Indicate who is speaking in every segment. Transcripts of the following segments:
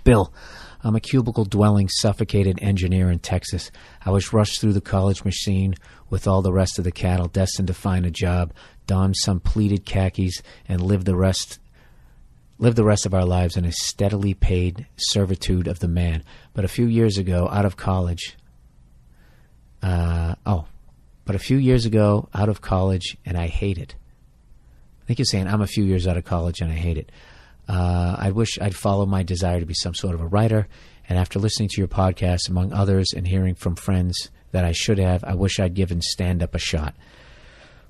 Speaker 1: Bill, I'm a cubicle-dwelling, suffocated engineer in Texas. I was rushed through the college machine with all the rest of the cattle, destined to find a job, don some pleated khakis, and live the rest of our lives in a steadily paid servitude of the man. But a few years ago, out of college, and I hate it. I think you're saying I'm a few years out of college and I hate it. I wish I'd followed my desire to be some sort of a writer, and after listening to your podcast, among others, and hearing from friends that I should have, I wish I'd given stand-up a shot.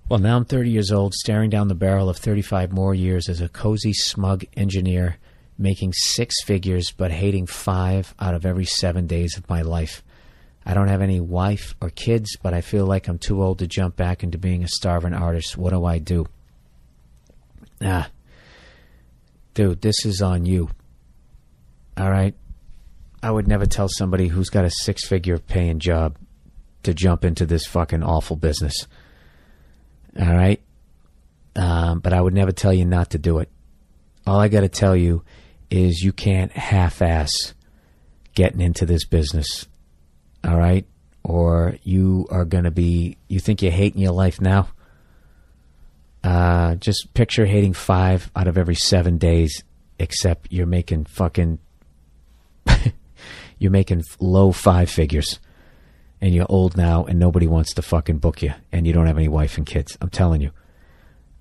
Speaker 1: Well, now I'm 30 years old, staring down the barrel of 35 more years as a cozy, smug engineer, making 6 figures, but hating 5 out of every 7 days of my life. I don't have any wife or kids, but I feel like I'm too old to jump back into being a starving artist. What do I do? Dude, this is on you. All right? I would never tell somebody who's got a 6-figure paying job to jump into this fucking awful business. All right? But I would never tell you not to do it. All I got to tell you is you can't half-ass getting into this business. All right? Or you are going to be... You think you're hating your life now? Just picture hating 5 out of every 7 days, except you're making fucking... you're making low 5 figures. And you're old now, and nobody wants to fucking book you. And you don't have any wife and kids. I'm telling you.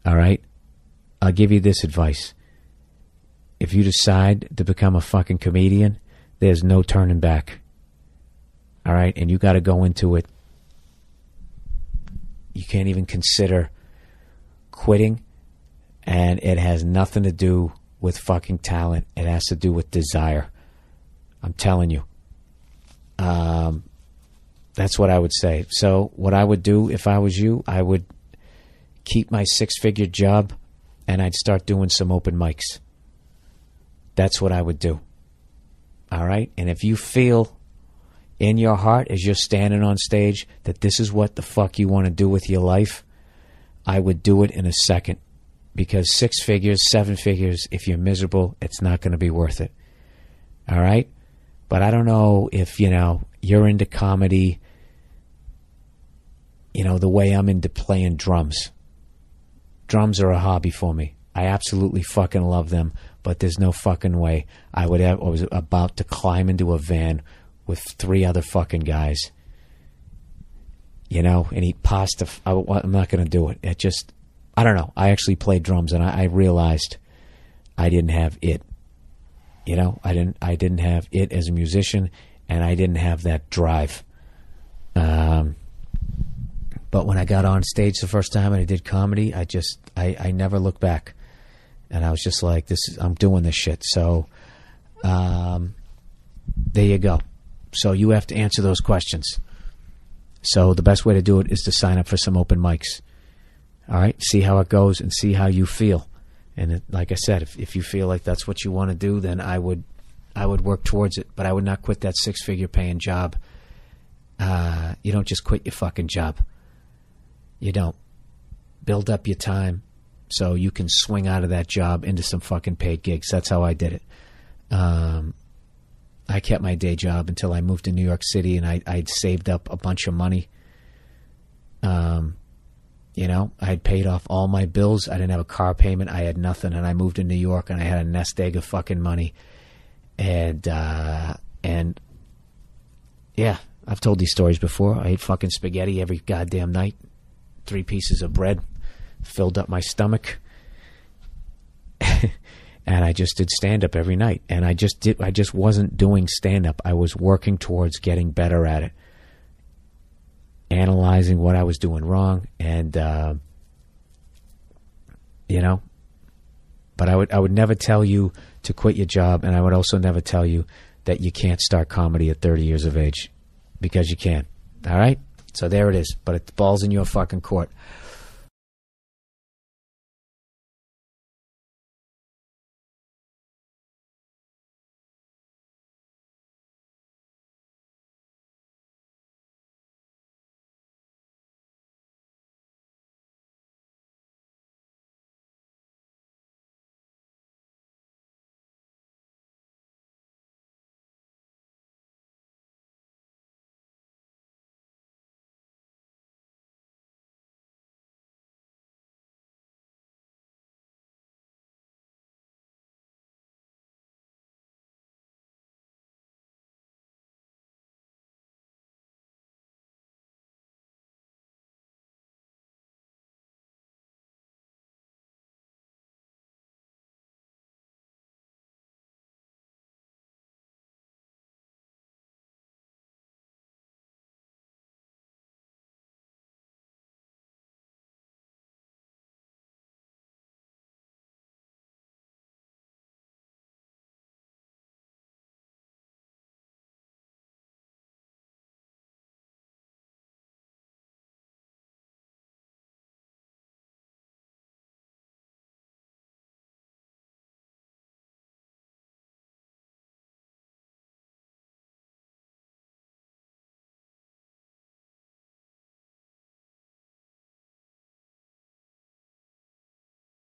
Speaker 1: All right? I'll give you this advice. If you decide to become a fucking comedian, there's no turning back. All right? And you got to go into it. You can't even consider quitting. And it has nothing to do with fucking talent. It has to do with desire. I'm telling you. That's what I would say. So what I would do if I was you, I would keep my 6-figure job and I'd start doing some open mics. That's what I would do. All right? And if you feel in your heart as you're standing on stage that this is what the fuck you want to do with your life, I would do it in a second. Because 6 figures, 7 figures, if you're miserable, it's not going to be worth it. All right? But I don't know if, you're into comedy, the way I'm into playing drums. Drums are a hobby for me. I absolutely fucking love them, but there's no fucking way I was about to climb into a van with 3 other fucking guys, and eat pasta. I'm not going to do it. I don't know. I actually played drums, and I realized I didn't have it. I didn't have it as a musician, and I didn't have that drive. But when I got on stage the first time and I did comedy, I never looked back. And I was just like, I'm doing this shit. So, there you go. So you have to answer those questions. So the best way to do it is to sign up for some open mics. All right? See how it goes and see how you feel. And like I said, if you feel like that's what you want to do, then I would work towards it. But I would not quit that 6-figure paying job. You don't just quit your fucking job. You don't. Build up your time so you can swing out of that job into some fucking paid gigs. That's how I did it. I kept my day job until I moved to New York City, and I'd saved up a bunch of money. I had paid off all my bills. I didn't have a car payment. I had nothing, and I moved to New York, and I had a nest egg of fucking money. And yeah, I've told these stories before. I ate fucking spaghetti every goddamn night. 3 pieces of bread filled up my stomach. And I just did stand-up every night. And I just wasn't doing stand-up. I was working towards getting better at it. Analyzing what I was doing wrong. And, but I would never tell you to quit your job. And I would also never tell you that you can't start comedy at 30 years of age. Because you can. All right? So there it is. But the ball's in your fucking court.